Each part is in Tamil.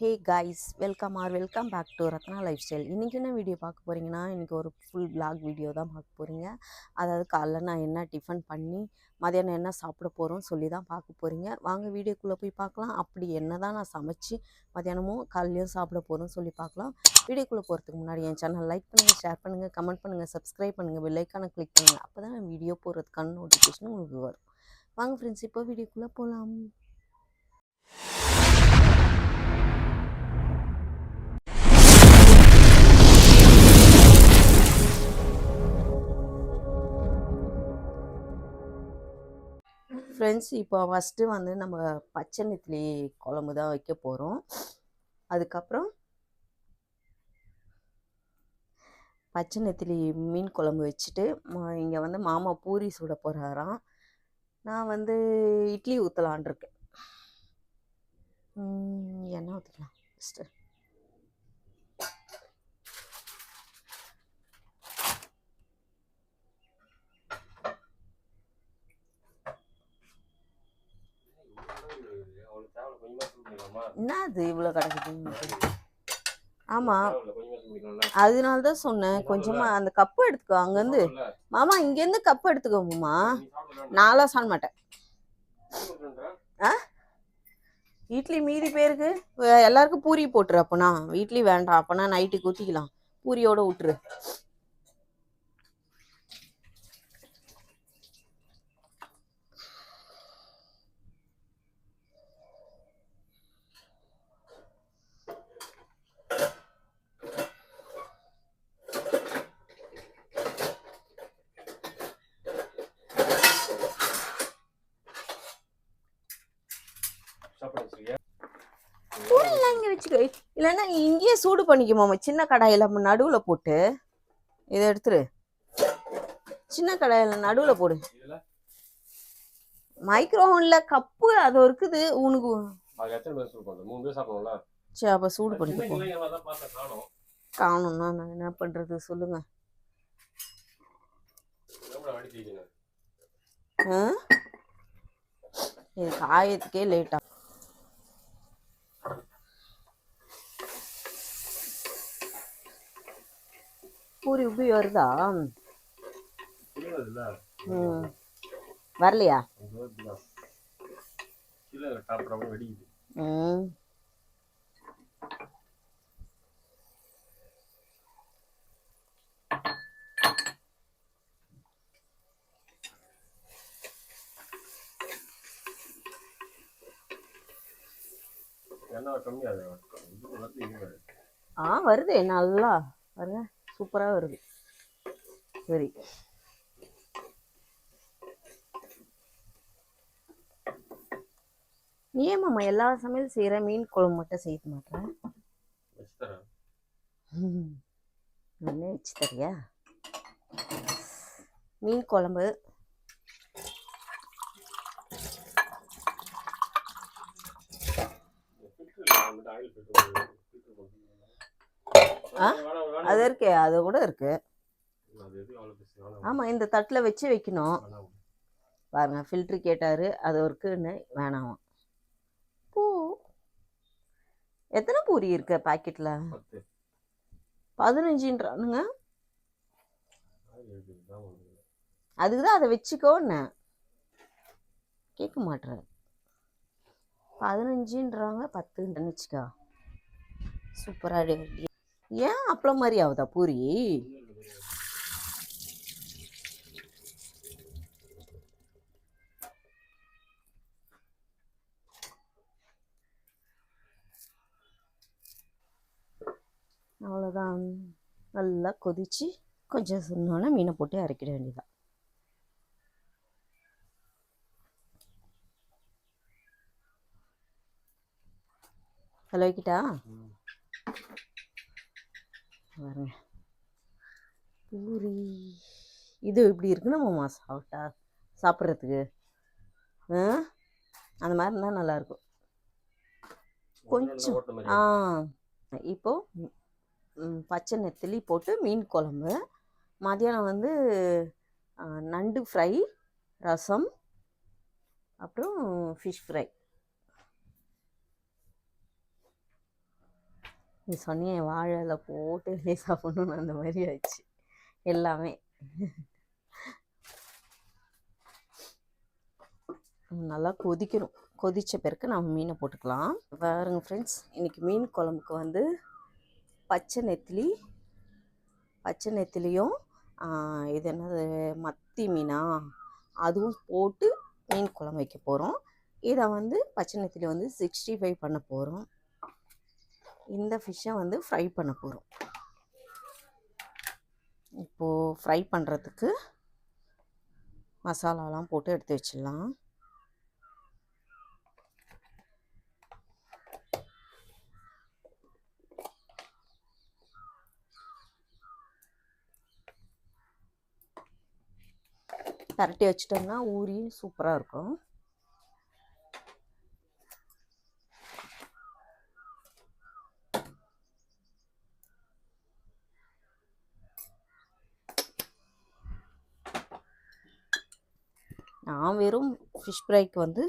Hey guys, welcome back to Ratna lifestyle. இன்றைக்கி என்ன வீடியோ பார்க்க போகிறீங்கன்னா, இன்றைக்கி ஒரு ஃபுல் vlog வீடியோ தான் பார்க்க போகிறீங்க. அதாவது காலைல நான் என்ன டிஃபன் பண்ணி மதியானம் என்ன சாப்பிட போகிறோம் சொல்லி தான் பார்க்க போகிறீங்க. வாங்க வீடியோக்குள்ளே போய் பார்க்கலாம். அப்படி என்ன தான் நான் சமைச்சு மதியானமும் காலையிலையும் சாப்பிட போகிறோன்னு சொல்லி பார்க்கலாம். வீடியோக்குள்ளே போகிறதுக்கு முன்னாடி என் சேனல் லைக் பண்ணுங்கள், ஷேர் பண்ணுங்கள், கமெண்ட் பண்ணுங்கள், சப்ஸ்கிரைப் பண்ணுங்கள், பெல் ஐக்கானை கிளிக் பண்ணுங்கள். அப்போ தான் நான் வீடியோ போடுறதுக்கான நோட்டிஃபிகேஷன் உங்களுக்கு வரும். வாங்க ஃப்ரெண்ட்ஸ், இப்போ வீடியோக்குள்ளே போகலாம். ஃப்ரெண்ட்ஸ், இப்போ ஃபஸ்ட்டு வந்து நம்ம பச்சை நெத்திலி குழம்பு தான் வைக்க போகிறோம். அதுக்கப்புறம் பச்சை நெத்திலி மீன் குழம்பு வச்சுட்டு இங்கே வந்து மாமா பூரி சுட போகிறாராம். நான் வந்து இட்லி ஊற்றலான் இருக்கேன். எண்ணெய் ஊற்றிக்கலாம் ஃபஸ்ட்டு. என்ன அது இவ்வளோ கிடக்குது? ஆமாம், அதனால தான் சொன்னேன். கொஞ்சமாக அந்த கப்பு எடுத்துக்கோ. அங்கேருந்து மாமா, இங்கேருந்து கப்பு எடுத்துக்கோ மாமா. நான்லாம் சாப்பிட மாட்டேன். இட்லி மீதி பேருக்கு எல்லாருக்கும் பூரி போட்டுரு. அப்போனா இட்லி வேண்டாம், அப்போனா நைட்டுக்கு ஊற்றிக்கலாம். பூரியோட விட்டுரு. இங்கே வச்சுக்க, இல்லைன்னா இங்கேயே சூடு பண்ணிக்குமாமா. சின்ன கடாயில் நடுவில் போட்டு இதை எடுத்துரு. சின்ன கடாயில் நடுவில் போடு. மைக்ரோவனில் கப்பு அது இருக்குது உனக்கு. சரி, அப்போ சூடு பண்ணிக்கோ. காணும்னா நான் என்ன பண்ணுறது சொல்லுங்க. இது காயத்துக்கே லேட்டா. பூரி உப்பி வருதா? வரலையா? வருது நல்லா பாருங்க, சூப்பராக வருது. சரி, நீ ஏமாம்மா எல்லா சமையல் செய்கிற, மீன் குழம்பு மட்டும் செய்ய மாட்டேன்? என்ன வச்சு தரியா? மீன் குழம்பு அது இருக்கு, அது கூட இருக்கு. ஆமாம், இந்த தட்டில் வச்சு வைக்கணும். பாருங்க, ஃபில்ட்ரு கேட்டார், அது இருக்குன்னு வேணாம். பூ எத்தனை பூரி இருக்கு பாக்கெட்டில்? 15ன்றானுங்க. அதுக்கு தான் அதை வச்சுக்கோன்னு கேட்க மாட்டேறேன். 15ன்றாங்க, 10 வச்சுக்கா. சூப்பராக. ஏன் அப்பளம் மாதிரி ஆகுதா பூரி? அவ்வளோதான். நல்லா கொதிச்சு கொஞ்சம் சொன்னோன்னே மீனை போட்டு இறக்கிட வேண்டியதான். ஹலோ வைக்கிட்டா? பாருங்க பூரி இது இப்படி இருக்குன்னு மாமா சாப்பிட்றதுக்கு அந்த மாதிரி இருந்தால் நல்லாயிருக்கும் கொஞ்சம். இப்போது பச்சை நெத்திலி போட்டு மீன் குழம்பு. மதியானம் வந்து நண்டு ஃப்ரை, ரசம், அப்புறம் ஃபிஷ் ஃப்ரை. நீ சொன்னியே வாழை இலை போட்டு சாப்பிடணும்னு அந்த மாதிரி ஆயிடுச்சு எல்லாமே. நல்லா கொதிக்கணும். கொதித்த பிறகு நம்ம மீனை போட்டுக்கலாம். பாருங்க ஃப்ரெண்ட்ஸ், இன்றைக்கி மீன் குழம்புக்கு வந்து பச்சை நெத்திலியும் இது என்னது மத்தி மீனா அதுவும் போட்டு மீன் குழம்பு வைக்க போகிறோம். இதை வந்து பச்சை நெத்திலி வந்து 65 பண்ண போகிறோம். இந்த ஃபிஷ்ஷை வந்து ஃப்ரை பண்ண போகிறோம். இப்போது ஃப்ரை பண்ணுறதுக்கு மசாலாலாம் போட்டு எடுத்து வச்சிடலாம். பரட்டி வச்சிட்டோம்னா ஊறி சூப்பராக இருக்கும். நான் வெறும் ஃபிஷ் ஃப்ரைக்கு வந்து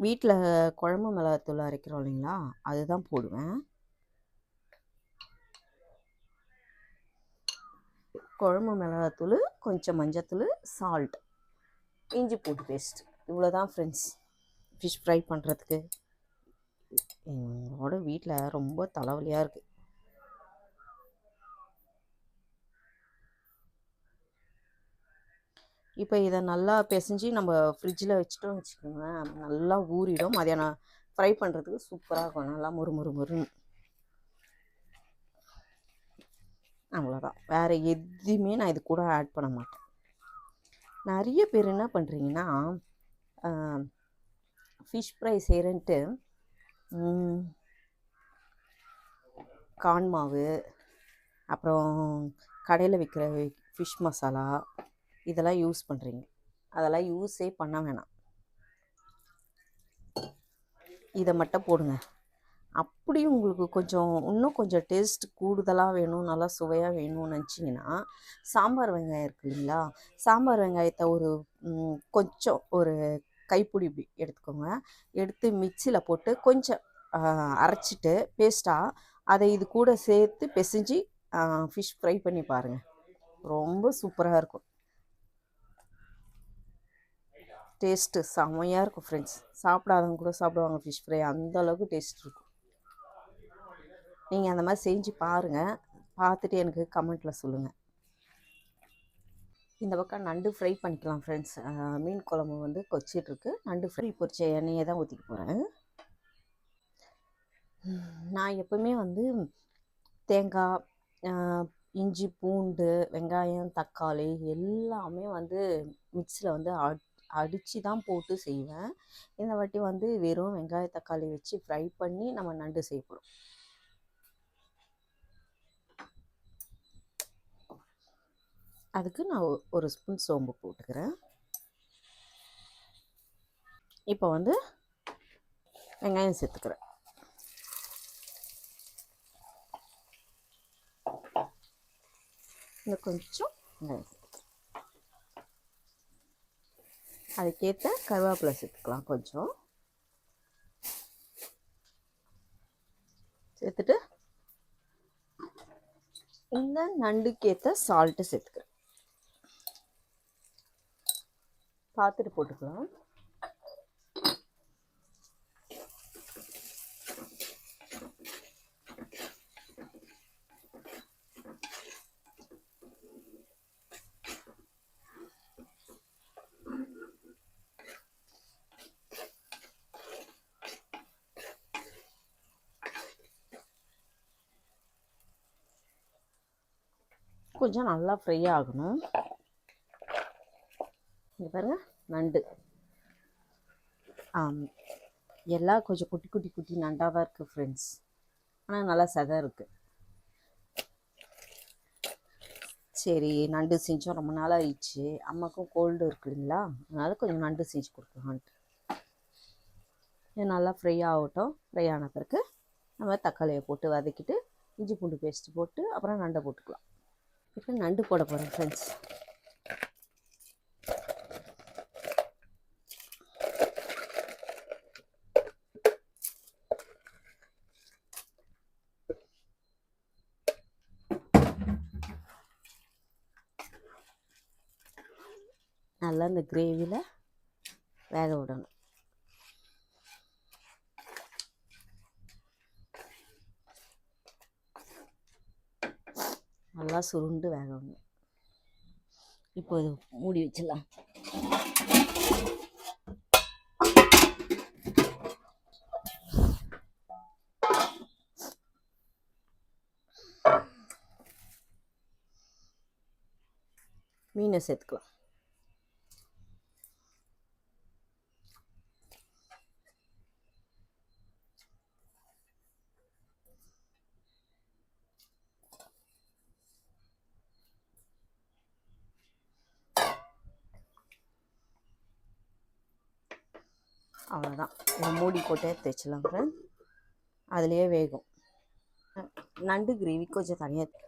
வீட்டில் குழம்பு மிளகாத்தூள் அரைக்கிறோம் இல்லைங்களா, அதுதான் போடுவேன். குழம்பு மிளகாத்தூள், கொஞ்சம் மஞ்சத்தூள், சால்ட், இஞ்சி பூண்டு பேஸ்ட், இவ்வளோ தான் ஃப்ரெண்ட்ஸ் ஃபிஷ் ஃப்ரை பண்ணுறதுக்கு. என்னோட வீட்டில் ரொம்ப தலைவலியாக இருக்குது. இப்போ இதை நல்லா பிசைஞ்சு நம்ம ஃப்ரிட்ஜில் வச்சுட்டோம் வச்சுக்கோங்களேன், நல்லா ஊறிடும். மதியானம் ஃப்ரை பண்ணுறதுக்கு சூப்பராக இருக்கும், நல்லா முறுமுறுன்னு. அவ்வளோதான், வேறு எதுவுமே நான் இது கூட ஆட் பண்ண மாட்டேன். நிறைய பேர் என்ன பண்ணுறீங்கன்னா, ஃபிஷ் ஃப்ரை செய்கிறேன்ட்டு கார்ன் மாவு, அப்புறம் கடையில் விற்கிற ஃபிஷ் மசாலா இதெல்லாம் யூஸ் பண்ணுறீங்க. அதெல்லாம் யூஸே பண்ண வேணாம். இதை மட்டும் போடுங்க. அப்படி உங்களுக்கு இன்னும் கொஞ்சம் டேஸ்ட் கூடுதலாக வேணும், நல்லா சுவையாக வேணும்னு நினச்சிங்கன்னா, சாம்பார் வெங்காயம் இருக்குது இல்லைங்களா, சாம்பார் வெங்காயத்தை கொஞ்சம் ஒரு கைப்பிடி இப்படி எடுத்துக்கோங்க. எடுத்து மிக்சியில் போட்டு கொஞ்சம் அரைச்சிட்டு பேஸ்ட்டாக அதை இது கூட சேர்த்து பிசைஞ்சு ஃபிஷ் ஃப்ரை பண்ணி பாருங்கள், ரொம்ப சூப்பராக இருக்கும். டேஸ்ட்டு செம்மையாக இருக்கும் ஃப்ரெண்ட்ஸ். சாப்பிடாதவங்க கூட சாப்பிடுவாங்க ஃபிஷ் ஃப்ரை, அந்தளவுக்கு டேஸ்ட் இருக்கும். நீங்கள் அந்த மாதிரி செஞ்சு பாருங்கள், பார்த்துட்டு எனக்கு கமெண்ட்டில் சொல்லுங்கள். இந்த பக்கம் நண்டு ஃப்ரை பண்ணிக்கலாம் ஃப்ரெண்ட்ஸ். மீன் குழம்பு வந்து கொச்சிட்ருக்கு. நண்டு ஃப்ரை பொரிச்ச எண்ணெயை தான் ஊற்றிக்க போகிறேன். நான் எப்போவுமே வந்து தேங்காய், இஞ்சி, பூண்டு, வெங்காயம், தக்காளி எல்லாமே வந்து மிக்சியில் வந்து அடித்து தான் போட்டு செய்வேன். இந்த வாட்டி வந்து வெறும் வெங்காய தக்காளி வச்சு ஃப்ரை பண்ணி நம்ம நண்டு செய்யப்படும். அதுக்கு நான் ஒரு ஸ்பூன் சோம்பு போட்டுக்கிறேன். இப்போ வந்து வெங்காயம் சேர்த்துக்கிறேன். இந்த கொஞ்சம் வெங்காயம் அதுக்கேற்ற கருவேப்பிலை சேர்த்துக்கலாம். கொஞ்சம் சேர்த்துட்டு இந்த நண்டுக்கேற்ற சால்ட்டு சேர்த்துக்கிறேன். பார்த்துட்டு போட்டுக்கலாம். கொஞ்சம் நல்லா ஃப்ரை ஆகணும். இங்கே பாருங்கள், நண்டு எல்லாம் கொஞ்சம் குட்டி குட்டி குட்டி நண்டாக தான் இருக்குது ஃப்ரெண்ட்ஸ். ஆனால் நல்லா சதை இருக்குது. சரி, நண்டு செஞ்சோம், ரொம்ப நாள் ஆயிடுச்சு. அம்மாவுக்கும் கோல்டு இருக்குதுங்களா, அதனால் கொஞ்சம் நண்டு செஞ்சு கொடுக்கலான்ட்டு. இது நல்லா ஃப்ரை ஆகட்டும். ஃப்ரை ஆன பிறகு நம்ம தக்காளியை போட்டு வதக்கிட்டு இஞ்சி பூண்டு பேஸ்ட்டு போட்டு அப்புறம் நண்டை போட்டுக்கலாம். இப்போ நண்டு போட போகிறேன் ஃப்ரெண்ட்ஸ். நல்லா இந்த கிரேவியில் வேக விடணும். நல்லா சுருண்டு வேக விடணும். இப்போ இது மூடி வச்சிடலாம். மீனை சேர்த்துக்கலாம். அவ்வளோதான். இதை மூடி போட்டே தேய்ச்சலாம் ஃப்ரெண்ட். அதுலேயே வேகும். நண்டு கிரேவி கொஞ்சம் தனியாக.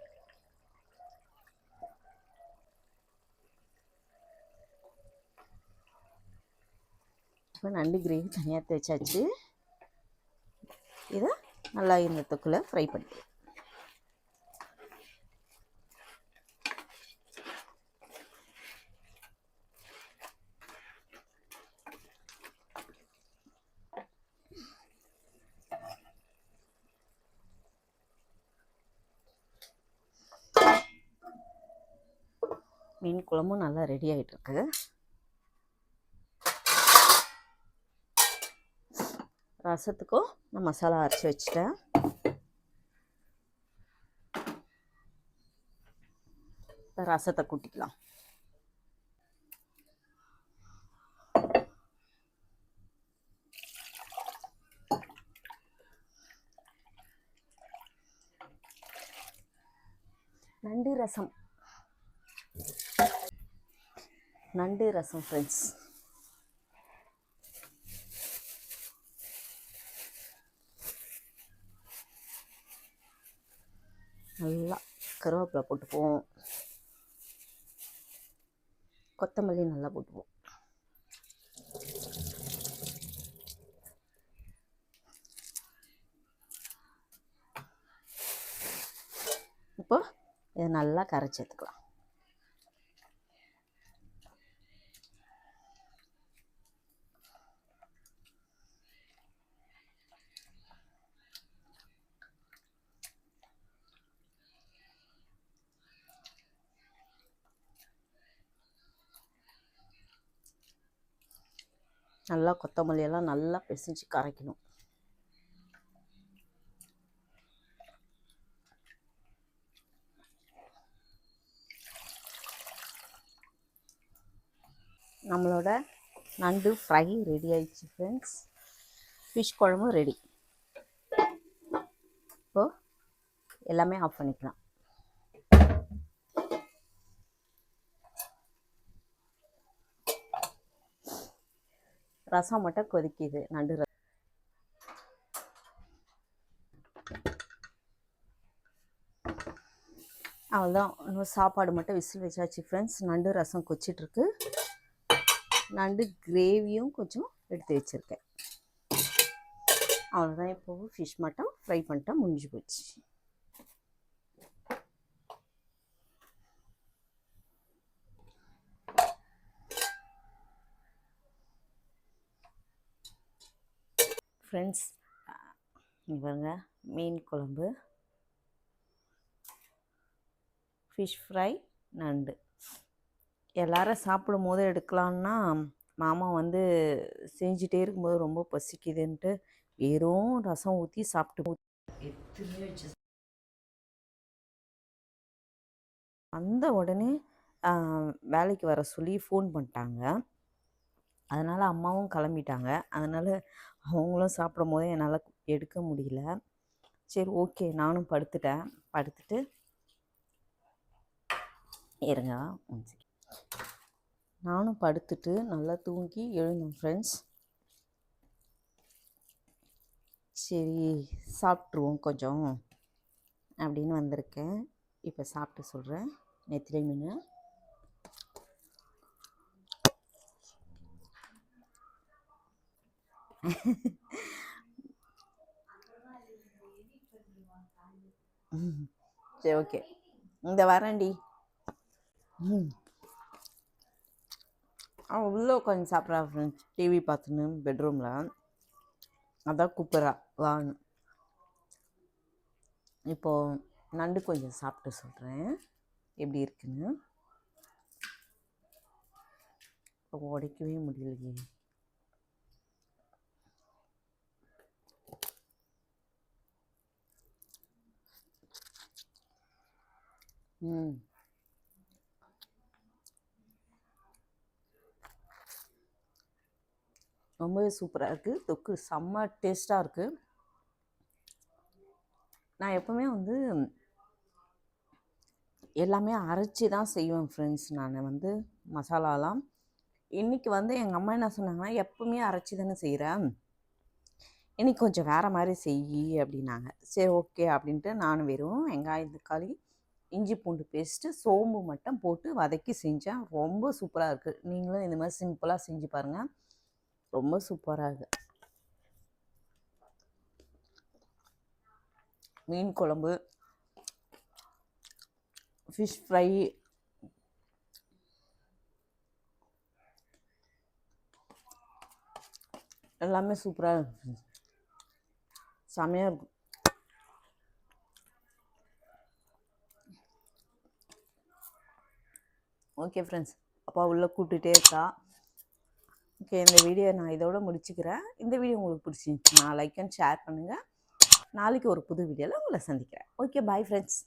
இப்போ நண்டு கிரேவி தனியாக தேய்ச்சாச்சு. இதை நல்லா இந்த தொக்குல ஃப்ரை பண்ணி மீன் குழம்பும் நல்லா ரெடி ஆகிட்டுருக்கு. ரசத்துக்கும் நான் மசாலா அரைச்சி வச்சிட்டேன். ரசத்தை கூட்டிக்கலாம். நண்டு ரசம். நண்டு ரசம் ஃப்ரெண்ட்ஸ். நல்லா கருவேப்பிலை போட்டுப்போம். கொத்தமல்லி நல்லா போட்டுப்போம். இப்போ இதை நல்லா கரைச்சி எடுத்துக்கலாம். நல்லா கொத்தமல்லியெல்லாம் நல்லா பிசைஞ்சு கரைக்கணும். நம்மளோட நண்டு ஃப்ரை ரெடி ஆயிடுச்சு ஃப்ரெண்ட்ஸ். ஃபிஷ் குழம்பும் ரெடி. இப்போது எல்லாமே ஆஃப் பண்ணிக்கலாம். ரசம் மட்டும் கொதிக்குது. நண்டு ரசம் அவ்வளோதான். இன்னும் சாப்பாடு மட்டும் விசில் வச்சாச்சு ஃப்ரெண்ட்ஸ். நண்டு ரசம் கொச்சிட்ருக்கு. நண்டு கிரேவியும் கொஞ்சம் எடுத்து வச்சுருக்கேன். அவ்வளோதான். இப்போது ஃபிஷ் மட்டும் ஃப்ரை பண்ணிட்டா முடிஞ்சு போச்சு. ஃப்ரெண்ட்ஸ் இவங்க மீன் குழம்பு, ஃபிஷ் ஃப்ரை, நண்டு எல்லாரும் சாப்பிடும் போது எடுக்கலான்னா மாமா வந்து செஞ்சிட்டே இருக்கும்போது ரொம்ப பசிக்குதுன்ட்டு வெறும் ரசம் ஊற்றி சாப்பிட்டு அந்த உடனே வேலைக்கு வர சொல்லி ஃபோன் பண்ணிட்டாங்க. அதனால் அம்மாவும் கிளம்பிட்டாங்க. அதனால் அவங்களும் சாப்பிடும் போதே என்னால் எடுக்க முடியல. சரி ஓகே நானும் படுத்துட்டேன். படுத்துட்டு இருங்க நானும் படுத்துட்டு நல்லா தூங்கி எழுந்தேன் ஃப்ரெண்ட்ஸ். சரி சாப்பிட்ருவோம் கொஞ்சம் அப்படின்னு வந்திருக்கேன். இப்போ சாப்பிட்டு சொல்கிறேன். நெத்திலி மீன் சரி ஓகே இந்த வரேன்டி. அவள் உள்ளே உட்காந்து சாப்பிட்றா ஃப்ரெண்ட்ஸ், டிவி பார்த்துன்னு பெட்ரூமில். அதான் கூப்பிட்றா வான்னு. இப்போது நண்டு கொஞ்சம் சாப்பிட்டு சொல்கிறேன் எப்படி இருக்குன்னு. உடைக்கவே முடியலையே. ரொம்பவே சூப்பராக இருக்குது. தொக்கு செம்ம டேஸ்ட்டாக இருக்குது. நான் எப்போவுமே வந்து எல்லாமே அரைச்சி தான் செய்வேன் ஃப்ரெண்ட்ஸ். நான் வந்து மசாலாலாம் இன்றைக்கி வந்து எங்கள் அம்மா என்ன சொன்னாங்கன்னா, எப்போவுமே அரைச்சி தானே செய்கிறேன், இன்றைக்கி கொஞ்சம் வேறு மாதிரி செய் அப்படின்னாங்க. சரி ஓகே அப்படின்ட்டு நானும் வெறும் வெங்காயம், தக்காளி, இஞ்சி பூண்டு பேஸ்ட்டு, சோம்பு மட்டும் போட்டு வதக்கி செஞ்சேன். ரொம்ப சூப்பராக இருக்குது. நீங்களும் இந்த மாதிரி சிம்பிளாக செஞ்சு பாருங்கள், ரொம்ப சூப்பராக இருக்குது. மீன் குழம்பு, ஃபிஷ் ஃப்ரை, எல்லாமே சூப்பராக இருக்கும், செமையாக இருக்கும். ஓகே ஃப்ரெண்ட்ஸ், அப்பா உள்ளே கூப்பிட்டுட்டே இருக்கா. ஓகே, இந்த வீடியோ நான் இதோட முடிச்சுக்கிறேன். இந்த வீடியோ உங்களுக்கு பிடிச்சிருந்துச்சுன்னா லைக் அண்ட் ஷேர் பண்ணுங்கள். நாளைக்கு ஒரு புது வீடியோவில் உங்களை சந்திக்கிறேன். Okay, bye friends.